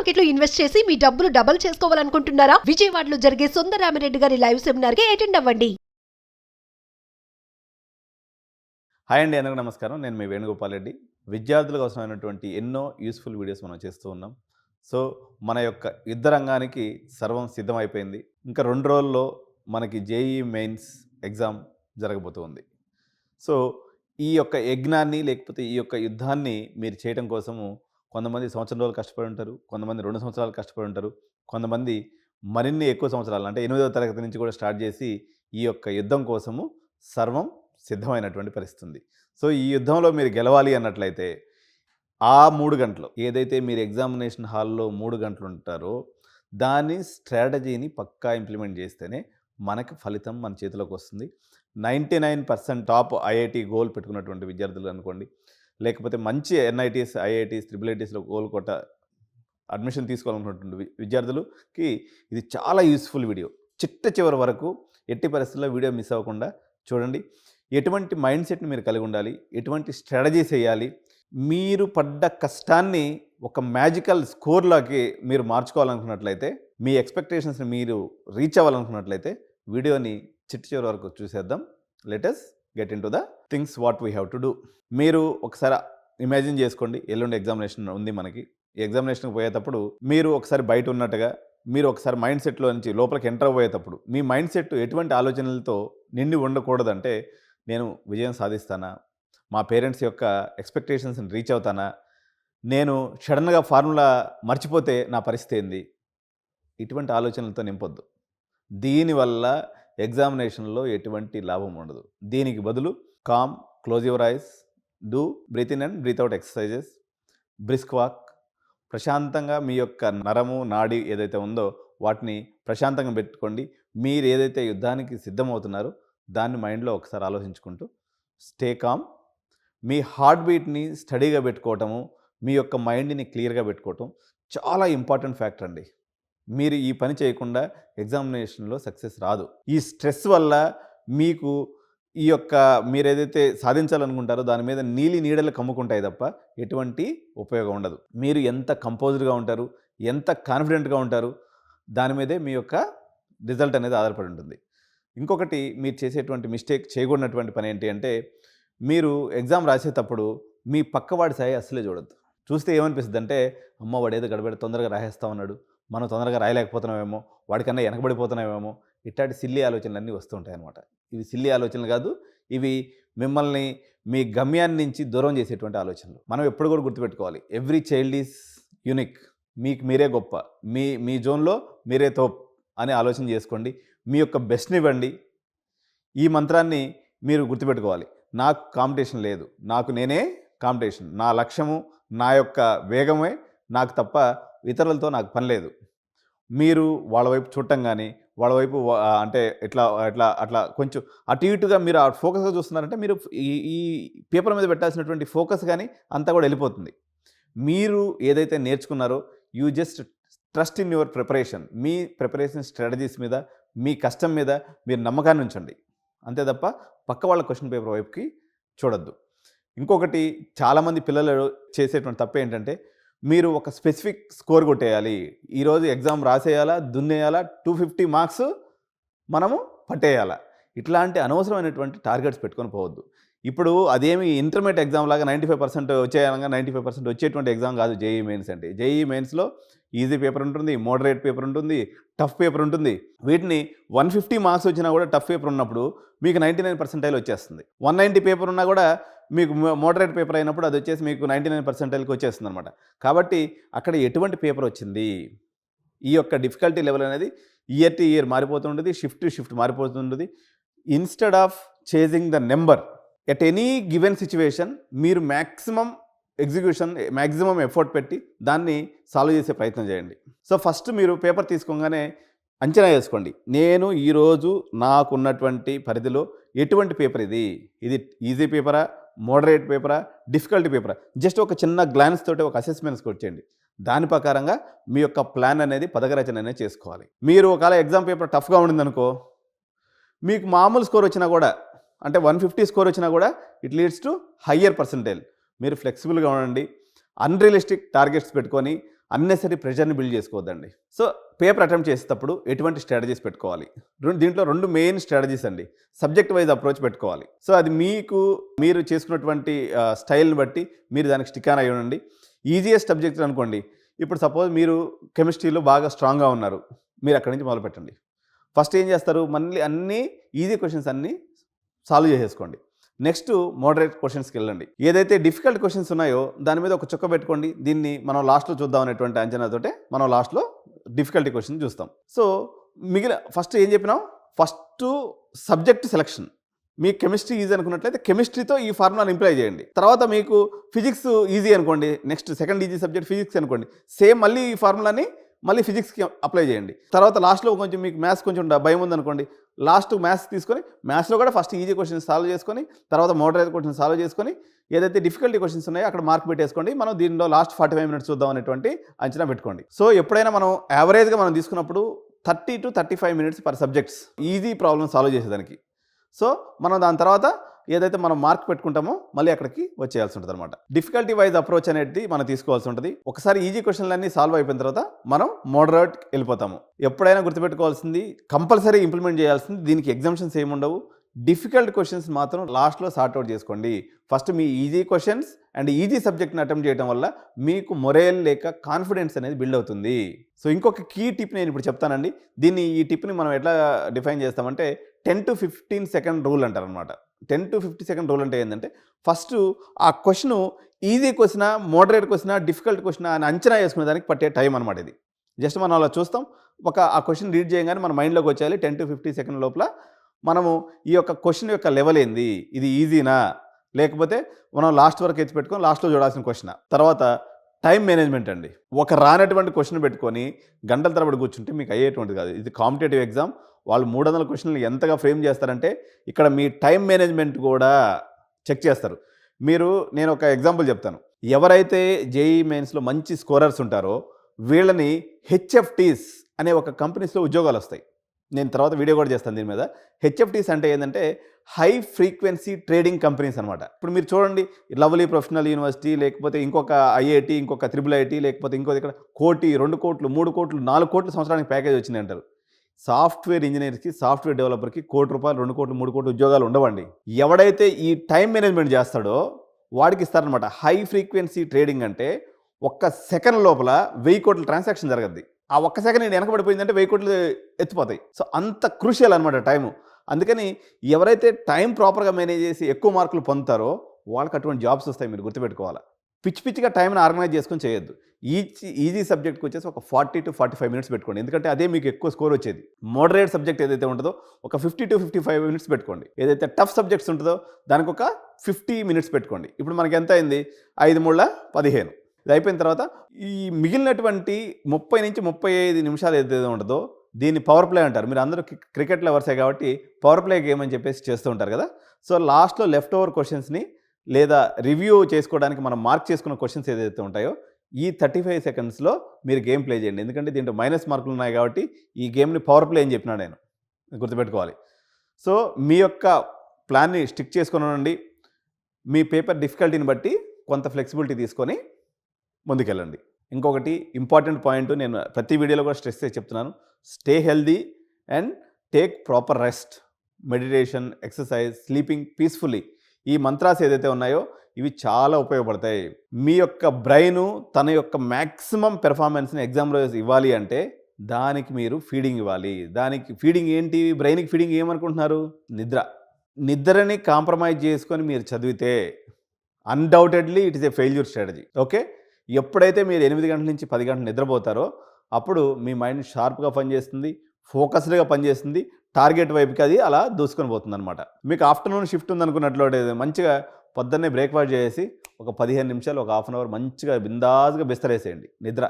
Market లో invest చేసి మీ డబ్బులు డబుల్ చేసుకోవాలనుకుంటున్నారా? విజయవాడలో జరిగే సుందరరామిరెడ్డి గారి లైవ్ సెమినార్ కి అటెండ్ అవ్వండి. హాయ్ అండి, అందరికీ నమస్కారం. నేను మీ వేణుగోపాల్ రెడ్డి. విద్యార్థులకు అవసరమైనటువంటి ఎన్నో యూస్ఫుల్ వీడియోస్ మనం చేస్తూ ఉన్నాం. సో మన యొక్క యుద్ధ రంగానికి సర్వం సిద్ధమైపోయింది. ఇంకా 2 రోజుల్లో మనకి జేఈఈ మెయిన్స్ ఎగ్జామ్ జరగబోతుంది. సో ఈ యొక్క యజ్ఞాన్ని లేకపోతే ఈ యొక్క యుద్ధాన్ని మీరు చేయడం కోసము కొంతమంది సంవత్సరం రోజులు కష్టపడి ఉంటారు, కొంతమంది 2 సంవత్సరాలు కష్టపడి ఉంటారు, కొంతమంది మరిన్ని ఎక్కువ సంవత్సరాలు అంటే 8వ తరగతి నుంచి కూడా స్టార్ట్ చేసి ఈ యొక్క యుద్ధం కోసము సర్వం సిద్ధమైనటువంటి పరిస్థితి ఉంది. సో ఈ యుద్ధంలో మీరు గెలవాలి అన్నట్లయితే ఆ 3 గంటలు ఏదైతే మీరు ఎగ్జామినేషన్ హాల్లో 3 గంటలు ఉంటారో దాని స్ట్రాటజీని పక్కా ఇంప్లిమెంట్ చేస్తేనే మనకి ఫలితం మన చేతిలోకి వస్తుంది. 99% టాప్ ఐఐటి గోల్ పెట్టుకున్నటువంటి విద్యార్థులు అనుకోండి, లేకపోతే మంచి ఎన్ఐటీస్, ఐఐటీస్, ట్రిపుల్ ఐటీస్లో గోల్ కొట్ట అడ్మిషన్ తీసుకోవాలనుకున్నటువంటి విద్యార్థులకి ఇది చాలా యూస్ఫుల్ వీడియో. చిట్ట చివరి వరకు ఎట్టి పరిస్థితుల్లో వీడియో మిస్ అవ్వకుండా చూడండి. ఎటువంటి మైండ్ సెట్ని మీరు కలిగి ఉండాలి, ఎటువంటి స్ట్రాటజీస్ వేయాలి, మీరు పడ్డ కష్టాన్ని ఒక మ్యాజికల్ స్కోర్లోకి మీరు మార్చుకోవాలనుకున్నట్లయితే, మీ ఎక్స్పెక్టేషన్స్ని మీరు రీచ్ అవ్వాలనుకున్నట్లయితే వీడియోని చిట్ట చివరి వరకు చూసేద్దాం. Let us get in to the things what we have to do. మీరు ఒకసారి ఇమాజిన్ చేసుకోండి, ఎల్లుండి ఎగ్జామినేషన్ ఉంది మనకి. ఈ ఎగ్జామినేషన్కి పోయేటప్పుడు మీరు ఒకసారి బయట ఉన్నట్టుగా, మీరు ఒకసారి మైండ్ సెట్లో నుంచి లోపలికి ఎంటర్ అవ్వేటప్పుడు మీ మైండ్ సెట్ ఎటువంటి ఆలోచనలతో నిండి ఉండకూడదంటే, నేను విజయం సాధిస్తానా, మా పేరెంట్స్ యొక్క ఎక్స్పెక్టేషన్స్ని రీచ్ అవుతానా, నేను సడన్గా ఫార్ములా మర్చిపోతే నా పరిస్థితి ఏంది, ఇటువంటి ఆలోచనలతో నింపొద్దు. దీనివల్ల ఎగ్జామినేషన్లో ఎటువంటి లాభం ఉండదు. దీనికి బదులు calm, close your eyes, do breathe in and breathe out exercises, brisk walk, ప్రశాంతంగా మీ యొక్క నరము, నాడి ఏదైతే ఉందో వాటిని ప్రశాంతంగా పెట్టుకోండి. మీరు ఏదైతే యుద్ధానికి సిద్ధమవుతున్నారో దాన్ని మైండ్లో ఒకసారి ఆలోచించుకుంటూ స్టే కామ్. మీ హార్ట్ బీట్ని స్టడీగా పెట్టుకోవటము, మీ యొక్క మైండ్ని క్లియర్గా పెట్టుకోవటం చాలా ఇంపార్టెంట్ ఫ్యాక్టర్ అండి. మీరు ఈ పని చేయకుండా ఎగ్జామినేషన్లో సక్సెస్ రాదు. ఈ స్ట్రెస్ వల్ల మీకు ఈ యొక్క మీరు ఏదైతే సాధించాలనుకుంటారో దాని మీద నీడలు కమ్ముకుంటాయి తప్ప ఎటువంటి ఉపయోగం ఉండదు. మీరు ఎంత కంపోజ్డ్గా ఉంటారు, ఎంత కాన్ఫిడెంట్గా ఉంటారు, దాని మీదే మీ యొక్క రిజల్ట్ అనేది ఆధారపడి ఉంటుంది. ఇంకొకటి, మీరు చేసేటువంటి మిస్టేక్, చేయకూడనటువంటి పని ఏంటి అంటే, మీరు ఎగ్జామ్ రాసేటప్పుడు మీ పక్కవాడి స్థాయి అస్సలే చూడొద్దు. చూస్తే ఏమనిపిస్తుంది అంటే, అమ్మ వాడు ఏదో గడబడి తొందరగా రాసేస్తా ఉన్నాడు, మనం తొందరగా రాయలేకపోతున్నామేమో, వాడికన్నా వెనకబడిపోతున్నామేమో, ఇట్లాంటి సిల్లీ ఆలోచనలన్నీ వస్తూ ఉంటాయి అన్నమాట. ఇవి సిల్లీ ఆలోచనలు కాదు, ఇవి మిమ్మల్ని మీ గమ్యాన్ని నుంచి దూరం చేసేటువంటి ఆలోచనలు. మనం ఎప్పుడు కూడా గుర్తుపెట్టుకోవాలి, ఎవ్రీ చైల్డ్ ఈజ్ యూనిక్. మీకు మీరే గొప్ప, మీ జోన్లో మీరే తోప్ అని ఆలోచన చేసుకోండి. మీ యొక్క బెస్ట్ని ఇవ్వండి. ఈ మంత్రాన్ని మీరు గుర్తుపెట్టుకోవాలి. నాకు కాంపిటీషన్ లేదు, నాకు నేనే కాంపిటీషన్. నా లక్ష్యము, నా యొక్క వేగమే నాకు తప్ప ఇతరులతో నాకు పని లేదు. మీరు వాళ్ళ వైపు చూడటం కానీ, వాళ్ళ వైపు అంటే అట్లా కొంచెం అటు ఇటుగా మీరు ఆ ఫోకస్గా చూస్తున్నారంటే, మీరు ఈ పేపర్ మీద పెట్టాల్సినటువంటి ఫోకస్ కానీ అంతా కూడా వెళ్ళిపోతుంది. మీరు ఏదైతే నేర్చుకున్నారో you just trust in your preparation. మీ ప్రిపరేషన్ స్ట్రాటజీస్ మీద, మీ కష్టం మీద మీరు నమ్మకాన్ని ఉంచండి. అంతే తప్ప పక్క వాళ్ళ క్వశ్చన్ పేపర్ వైపుకి చూడొద్దు. ఇంకొకటి, చాలామంది పిల్లలు చేసేటువంటి తప్పు ఏంటంటే, మీరు ఒక స్పెసిఫిక్ స్కోర్ కొట్టేయాలి, ఈరోజు ఎగ్జామ్ రాసేయాలా, దున్నేయాలా, 250 మార్క్స్ మనము పట్టేయాలా, ఇట్లాంటి అనవసరమైనటువంటి టార్గెట్స్ పెట్టుకొని పోవద్దు. ఇప్పుడు అదేమి ఇంటర్మీడియట్ ఎగ్జామ్ లాగా 95% వచ్చేయాలంగా 95% వచ్చేటువంటి ఎగ్జామ్ కాదు జేఈఈ మెయిన్స్ అంటే. జేఈఈ మెయిన్స్లో ఈజీ పేపర్ ఉంటుంది, మోడరేట్ పేపర్ ఉంటుంది, టఫ్ పేపర్ ఉంటుంది. వీటిని 150 మార్క్స్ వచ్చినా కూడా టఫ్ పేపర్ ఉన్నప్పుడు మీకు 99% వచ్చేస్తుంది. 190 పేపర్ ఉన్నా కూడా మీకు మోడరేట్ పేపర్ అయినప్పుడు అది వచ్చేసి మీకు 99%కి వచ్చేస్తుంది అనమాట. కాబట్టి అక్కడ ఎటువంటి పేపర్ వచ్చింది, ఈ యొక్క డిఫికల్టీ లెవెల్ అనేది ఇయర్ టు ఇయర్ మారిపోతుంటుంది, షిఫ్ట్ టు షిఫ్ట్ మారిపోతుంటుంది. Instead of chasing the number at any given situation, మీరు మ్యాక్సిమం ఎఫర్ట్ పెట్టి దాన్ని సాల్వ్ చేసే ప్రయత్నం చేయండి. సో ఫస్ట్ మీరు పేపర్ తీసుకోగానే అంచనా వేసుకోండి, నేను ఈరోజు నాకున్నటువంటి పరిధిలో ఎటువంటి పేపర్ ఇది ఈజీ పేపరా, మోడరేట్ పేపరా, డిఫికల్టీ పేపరా, జస్ట్ ఒక చిన్న గ్లాన్స్ తోటి ఒక అసెస్మెంట్ స్కోర్ చేయండి. దాని ప్రకారంగా మీ యొక్క ప్లాన్ అనేది, పథకరచన అనేది చేసుకోవాలి. మీరు ఒకవేళ ఎగ్జామ్ పేపర్ టఫ్గా ఉండిందనుకో, మీకు మామూలు స్కోర్ వచ్చినా కూడా, అంటే 150 స్కోర్ వచ్చినా కూడా it leads to higher percentage. మీరు ఫ్లెక్సిబుల్గా ఉండండి. అన్రియలిస్టిక్ టార్గెట్స్ పెట్టుకొని అన్నెసరీ ప్రెషర్ని బిల్డ్ చేసుకోవద్దండి. సో పేపర్ అటెంప్ట్ చేసేటప్పుడు ఎటువంటి స్ట్రాటజీస్ పెట్టుకోవాలి? దీంట్లో 2 మెయిన్ స్ట్రాటజీస్ అండి. సబ్జెక్ట్ వైజ్ అప్రోచ్ పెట్టుకోవాలి. సో అది మీరు చేసుకున్నటువంటి స్టైల్ని బట్టి మీరు దానికి స్టిక్ ఆన్ అయ్యి ఉండండి. ఈజియెస్ట్ సబ్జెక్ట్ అనుకోండి. ఇప్పుడు సపోజ్ మీరు కెమిస్ట్రీలో బాగా స్ట్రాంగ్గా ఉన్నారు. మీరు అక్కడి నుంచి మొదలుపెట్టండి. ఫస్ట్ ఏం చేస్తారు? మళ్ళీ అన్నీ ఈజీ క్వశ్చన్స్ అన్నీ సాల్వ్ చేసేసుకోండి. నెక్స్ట్ మోడరేట్ క్వశ్చన్స్కి వెళ్ళండి. ఏదైతే డిఫికల్ట్ క్వశ్చన్స్ ఉన్నాయో దాని మీద ఒక చుక్క పెట్టుకోండి. దీన్ని మనం లాస్ట్లో చూద్దాం అనేటువంటి అంచనాతోటే మనం లాస్ట్లో డిఫికల్టీ క్వశ్చన్ చూస్తాం. సో ఫస్ట్ ఏం చెప్పినాం? First subject selection. మీకు కెమిస్ట్రీ ఈజీ అనుకున్నట్లయితే కెమిస్ట్రీతో ఈ ఫార్ములాని ఇంప్లై చేయండి. తర్వాత మీకు ఫిజిక్స్ ఈజీ అనుకోండి, next second easy subject physics అనుకోండి, సేమ్ మళ్ళీ ఈ ఫార్ములాని మళ్ళీ ఫిజిక్స్కి అప్లై చేయండి. తర్వాత లాస్ట్లో కొంచెం మీకు మ్యాథ్స్ కొంచెం భయం ఉందనుకోండి, లాస్ట్ మ్యాథ్స్ తీసుకొని మ్యాథ్స్లో కూడా ఫస్ట్ ఈజీ క్వశ్చన్స్ సాల్వ్ చేసుకొని తర్వాత మోడరేట్ క్వశ్చన్స్ సాల్వ్ చేసుకొని ఏదైతే డిఫికల్టీ క్వశ్చన్స్ ఉన్నాయో అక్కడ మార్క్ పెట్టేసుకోండి. మనం దీనిలో లాస్ట్ 45 మినిట్స్ చూద్దాం అనేటువంటి అంచనా పెట్టుకోండి. సో ఎప్పుడైనా మనం యావరేజ్గా మనం తీసుకున్నప్పుడు 30 to 35 minutes per subjects easy problem solve చేసేదానికి. సో మనం దాని తర్వాత ఏదైతే మనం మార్క్ పెట్టుకుంటామో మళ్ళీ అక్కడికి వచ్చేయాల్సి ఉంటుంది అనమాట. డిఫికల్టీ వైజ్ అప్రోచ్ అనేది మనం తీసుకోవాల్సి ఉంటుంది. ఒకసారి ఈజీ క్వశ్చన్లన్నీ సాల్వ్ అయిపోయిన తర్వాత మనం మోడరేట్ వెళ్ళిపోతాము. ఎప్పుడైనా గుర్తుపెట్టుకోవాల్సింది, కంపల్సరీ ఇంప్లిమెంట్ చేయాల్సింది, దీనికి ఎగ్జామ్షన్స్ ఏముండవు. డిఫికల్ట్ క్వశ్చన్స్ మాత్రం లాస్ట్లో సార్ట్అవుట్ చేసుకోండి. First me easy questions and easy సబ్జెక్ట్ని అటెంప్ట్ చేయడం వల్ల మీకు మొరేల్ లేక కాన్ఫిడెన్స్ అనేది బిల్డ్ అవుతుంది. సో ఇంకొక కీ టిప్ నేను ఇప్పుడు చెప్తానండి. ఈ టిప్ని మనం ఎట్లా డిఫైన్ చేస్తామంటే 10 to 15 సెకండ్ రూల్ అంటారు అనమాట. 10 to 50 సెకండ్ రూల్ అంటే ఏంటంటే ఫస్ట్ ఆ క్వశ్చన్ ఈజీ క్వశ్చనా, మోడరేట్ క్వశ్చనా, డిఫికల్ట్ క్వశ్చనా అని అంచనా వేసుకునే దానికి పట్టే టైం అనమాట ఇది. జస్ట్ మనం అలా చూస్తాం, ఆ క్వశ్చన్ రీడ్ చేయగానే మన మైండ్లోకి వచ్చేయాలి. 10 to 50 సెకండ్ లోపల మనము ఈ యొక్క క్వశ్చన్ యొక్క లెవెల్ ఏంది, ఇది ఈజీనా లేకపోతే మనం లాస్ట్ వరకు ఎత్తి పెట్టుకొని లాస్ట్లో చూడాల్సిన క్వశ్చన్. తర్వాత టైం మేనేజ్మెంట్ అండి. ఒక రానటువంటి క్వశ్చన్ పెట్టుకొని గంటల తరబడి కూర్చుంటే మీకు అయ్యేటువంటిది కాదు. ఇది కాంపిటేటివ్ ఎగ్జామ్. వాళ్ళు 300 క్వశ్చన్లు ఎంతగా ఫ్రేమ్ చేస్తారంటే ఇక్కడ మీ టైం మేనేజ్మెంట్ కూడా చెక్ చేస్తారు. నేను ఒక ఎగ్జాంపుల్ చెప్తాను. ఎవరైతే జేఈ మెయిన్స్లో మంచి స్కోరర్స్ ఉంటారో వీళ్ళని హెచ్ఎఫ్టీస్ అనే ఒక కంపెనీస్లో ఉద్యోగాలు వస్తాయి. నేను తర్వాత వీడియో కూడా చేస్తాను దీని మీద. హెచ్ఎఫ్టీస్ అంటే ఏంటంటే హై ఫ్రీక్వెన్సీ ట్రేడింగ్ కంపెనీస్ అనమాట. ఇప్పుడు మీరు చూడండి, లవ్లీ ప్రొఫెషనల్ యూనివర్సిటీ, లేకపోతే ఇంకొక ఐఐటి, ఇంకొక IIIT, లేకపోతే ఇంకోటి ఇక్కడ 1 కోటి, 2 కోట్లు, 3 కోట్లు, 4 కోట్ల సంవత్సరానికి ప్యాకేజ్ వచ్చింది అంటారు. సాఫ్ట్వేర్ ఇంజనీర్కి, సాఫ్ట్వేర్ డెవలపర్కి 1 కోటి రూపాయలు, 2 కోట్లు, 3 కోట్లు ఉద్యోగాలు ఉండవండి. ఎవడైతే ఈ టైం మేనేజ్మెంట్ చేస్తాడో వాడికి ఇస్తారనమాట. హై ఫ్రీక్వెన్సీ ట్రేడింగ్ అంటే ఒక్క సెకండ్ లోపల 1000 కోట్ల ట్రాన్సాక్షన్ జరగద్ది. ఆ ఒక్క సెకండ్ నేను వెనకబడిపోయిందంటే 1000 కోట్లు ఎత్తిపోతాయి. సో అంత క్రూషియల్ అనమాట టైము. అందుకని ఎవరైతే టైం ప్రాపర్గా మేనేజ్ చేసి ఎక్కువ మార్కులు పొందుతారో వాళ్ళకి అటువంటి జాబ్స్ వస్తాయి. మీరు గుర్తుపెట్టుకోవాలి. పిచ్చిగా టైంని ఆర్గనైజ్ చేసుకొని చేయొద్దు. ఈజీ సబ్జెక్ట్కి వచ్చేసి ఒక 40 to 45 మినిట్స్ పెట్టుకోండి. ఎందుకంటే అదే మీకు ఎక్కువ స్కోర్ వచ్చేది. మోడరేట్ సబ్జెక్ట్ ఏదైతే ఉంటుందో ఒక 50 to 55 మినిట్స్ పెట్టుకోండి. ఏదైతే టఫ్ సబ్జెక్ట్స్ ఉంటుందో దానికి ఒక 50 మినిట్స్ పెట్టుకోండి. ఇప్పుడు మనకి ఎంత అయింది? 5 3 15. ఇది అయిపోయిన తర్వాత ఈ మిగిలినటువంటి 30 నుంచి 35 నిమిషాలు ఏదైతే ఉంటుందో దీన్ని పవర్ ప్లే అంటారు. మీరు అందరూ క్రికెట్ లవర్సే కాబట్టి పవర్ ప్లే గేమ్ అని చెప్పేసి చేస్తూ ఉంటారు కదా. సో లాస్ట్లో లెఫ్ట్ ఓవర్ క్వశ్చన్స్ని లేదా రివ్యూ చేసుకోవడానికి మనం మార్క్ చేసుకున్న క్వశ్చన్స్ ఏదైతే ఉంటాయో ఈ 35 సెకండ్స్లో మీరు గేమ్ ప్లే చేయండి. ఎందుకంటే దీంట్లో మైనస్ మార్కులు ఉన్నాయి కాబట్టి ఈ గేమ్ని పవర్ ప్లే అని చెప్పినా నేను గుర్తుపెట్టుకోవాలి. సో మీ యొక్క ప్లాన్ని స్టిక్ చేసుకొని ఉండండి. మీ పేపర్ డిఫికల్టీని బట్టి కొంత ఫ్లెక్సిబిలిటీ తీసుకొని ముందుకెళ్ళండి. ఇంకొకటి ఇంపార్టెంట్ పాయింట్ నేను ప్రతి వీడియోలో కూడా స్ట్రెస్ చేసి చెప్తున్నాను. Stay healthy and take proper rest, meditation, exercise, sleeping peacefully. ఈ మంత్రాస్ ఏదైతే ఉన్నాయో ఇవి చాలా ఉపయోగపడతాయి. మీ యొక్క బ్రెయిన్ తన యొక్క మ్యాక్సిమం పెర్ఫార్మెన్స్ని ఎగ్జామ్లో ఇవ్వాలి అంటే దానికి మీరు ఫీడింగ్ ఇవ్వాలి. దానికి ఫీడింగ్ ఏంటి? బ్రెయిన్కి ఫీడింగ్ ఏమనుకుంటున్నారు? నిద్రని కాంప్రమైజ్ చేసుకొని మీరు చదివితే undoubtedly it is a failure strategy. Okay, ఎప్పుడైతే మీరు 8 గంటల నుంచి 10 గంటలు నిద్రపోతారో అప్పుడు మీ మైండ్ షార్ప్గా పనిచేస్తుంది, ఫోకస్డ్గా పనిచేస్తుంది, టార్గెట్ వైపుకి అది అలా దూసుకొని పోతుంది అనమాట. మీకు ఆఫ్టర్నూన్ షిఫ్ట్ ఉందనుకున్నట్లు మంచిగా పొద్దున్నే బ్రేక్ఫాస్ట్ చేసి ఒక 15 నిమిషాలు, ఒక హాఫ్ అన్ అవర్ మంచిగా బిందాస్గా బిస్తరేసేయండి. నిద్ర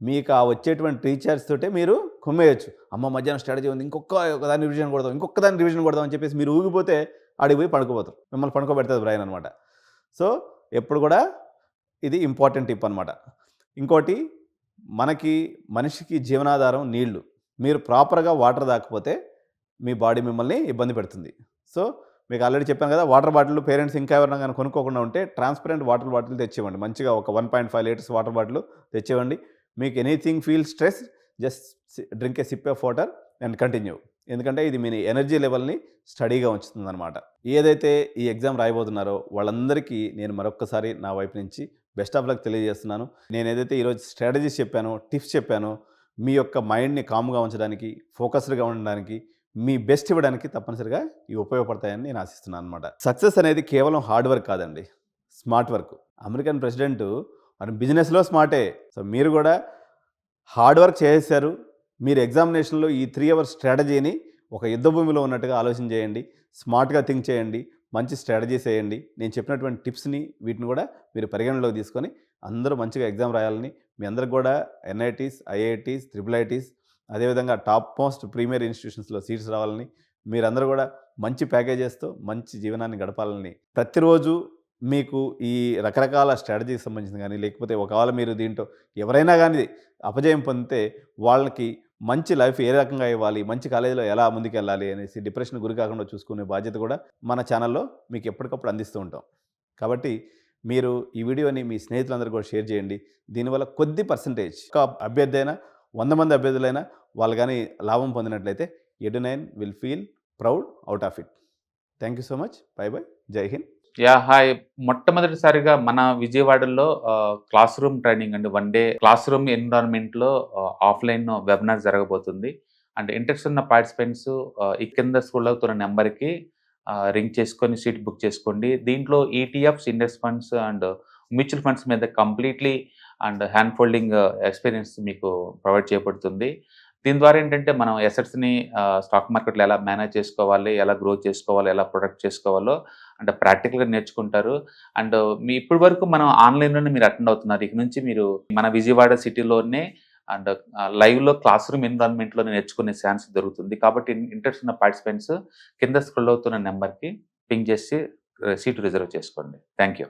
మీకు ఆ వచ్చేటువంటి రీఛార్జ్ తోటే మీరు కుమ్మేయచ్చు. అమ్మ మధ్యాహ్నం స్ట్రాటజీ ఉంది, ఇంకొక దాన్ని రివిజన్ కొడదాం అని చెప్పేసి మీరు ఊగిపోతే ఆడికి పోయి పడుకోపోతారు. మిమ్మల్ని పడుకోబెడుతుంది బ్రెయిన్ అనమాట. సో ఎప్పుడు కూడా ఇది ఇంపార్టెంట్ టిప్ అనమాట. ఇంకోటి, మనిషికి జీవనాధారం నీళ్లు. మీరు ప్రాపర్గా వాటర్ తాకపోతే మీ బాడీ మిమ్మల్ని ఇబ్బంది పెడుతుంది. సో మీకు ఆల్రెడీ చెప్పాను కదా, వాటర్ బాటిల్ పేరెంట్స్ ఇంకా ఎవరైనా కానీ కొనుక్కోకుండా ఉంటే ట్రాన్స్పరెంట్ వాటర్ బాటిల్ తెచ్చివ్వండి. మంచిగా ఒక 1.5 లీటర్స్ వాటర్ బాటిల్ తెచ్చివ్వండి. మీకు anything feel stress, just drink a sip of water and continue. ఎందుకంటే ఇది మీ ఎనర్జీ లెవెల్ని స్టడీగా ఉంచుతుందన్నమాట. ఏదైతే ఈ ఎగ్జామ్ రాయబోతున్నారో వాళ్ళందరికీ నేను మరొక్కసారి నా వైపు నుంచి బెస్ట్ ఆఫ్ లక్ తెలియజేస్తున్నాను. నేను ఏదైతే ఈరోజు స్ట్రాటజీస్ చెప్పానో, టిప్స్ చెప్పానో, మీ యొక్క మైండ్ని కామ్గా ఉంచడానికి, ఫోకస్డ్గా ఉండడానికి, మీ బెస్ట్ ఇవ్వడానికి తప్పనిసరిగా ఇవి ఉపయోగపడతాయని నేను ఆశిస్తున్నాను అనమాట. సక్సెస్ అనేది కేవలం హార్డ్ వర్క్ కాదండి, స్మార్ట్ వర్క్. అమెరికన్ ప్రెసిడెంట్ మన బిజినెస్లో స్మార్టే. సో మీరు కూడా హార్డ్ వర్క్ చేసేసారు. మీరు ఎగ్జామినేషన్లో ఈ 3 అవర్స్ స్ట్రాటజీని ఒక యుద్ధ భూమిలో ఉన్నట్టుగా ఆలోచన చేయండి. స్మార్ట్గా థింక్ చేయండి. మంచి స్ట్రాటజీస్ వేయండి. నేను చెప్పినటువంటి టిప్స్ని వీటిని కూడా మీరు పరిగణలోకి తీసుకొని అందరూ మంచిగా ఎగ్జామ్ రాయాలని, మీ అందరికి కూడా ఎన్ఐటీస్, ఐఐటీస్, ట్రిపుల్ ఐటీస్, అదేవిధంగా టాప్ మోస్ట్ ప్రీమియర్ ఇన్స్టిట్యూషన్స్లో సీట్స్ రావాలని, మీరందరూ కూడా మంచి ప్యాకేజెస్తో మంచి జీవనాన్ని గడపాలని, ప్రతిరోజు మీకు ఈ రకరకాల స్ట్రాటజీకి సంబంధించిన కానీ, లేకపోతే ఒకవేళ మీరు దీంట్లో ఎవరైనా కానీ అపజయం పొందితే వాళ్ళకి మంచి లైఫ్ ఏ రకంగా ఇవ్వాలి, మంచి కాలేజీలో ఎలా ముందుకెళ్ళాలి అనేసి డిప్రెషన్ గురి కాకుండా చూసుకునే బాధ్యత కూడా మన ఛానల్లో మీకు ఎప్పటికప్పుడు అందిస్తూ ఉంటాం. కాబట్టి మీరు ఈ వీడియోని మీ స్నేహితులందరూ కూడా షేర్ చేయండి. దీనివల్ల కొద్ది పర్సంటేజ్, ఒక అభ్యర్థి అయినా 100 మంది అభ్యర్థులైనా వాళ్ళు కానీ లాభం పొందినట్లయితే ఎడ్9 will feel proud out of it. Thank you so much. Bye bye. Jai Hind. Hi. మొట్టమొదటిసారిగా మన విజయవాడలో క్లాస్ రూమ్ ట్రైనింగ్ అండి, 1 డే క్లాస్ రూమ్ ఎన్విరాన్మెంట్లో ఆఫ్లైన్ వెబినార్ జరగబోతుంది. అండ్ ఇంట్రెస్ట్ ఉన్న పార్టిసిపెంట్స్ ఈ కింద స్కూల్ అవుతున్న నెంబర్కి రింగ్ చేసుకొని సీట్ బుక్ చేసుకోండి. దీంట్లో ETFs, index funds and mutual funds మీద completely and hand holding experience మీకు ప్రొవైడ్ చేయబడుతుంది. దీని ద్వారా ఏంటంటే మనం ఎసెట్స్ని స్టాక్ మార్కెట్లో ఎలా మేనేజ్ చేసుకోవాలి, ఎలా గ్రో చేసుకోవాలి, ఎలా ప్రొడక్ట్ చేసుకోవాలో అంటే ప్రాక్టికల్గా నేర్చుకుంటారు. అండ్ మీ ఇప్పటి వరకు మనం ఆన్లైన్లోనే మీరు అటెండ్ అవుతున్నారు. ఇక నుంచి మీరు మన విజయవాడ సిటీలోనే అండ్ లైవ్లో క్లాస్ రూమ్ ఎన్విరాన్మెంట్లో నేర్చుకునే ఛాన్స్ దొరుకుతుంది. కాబట్టి ఇంట్రెస్ట్ ఉన్న పార్టిసిపెంట్స్ కింద స్క్రోల్ అవుతున్న నెంబర్కి పింగ్ చేసి సీటు రిజర్వ్ చేసుకోండి. Thank you.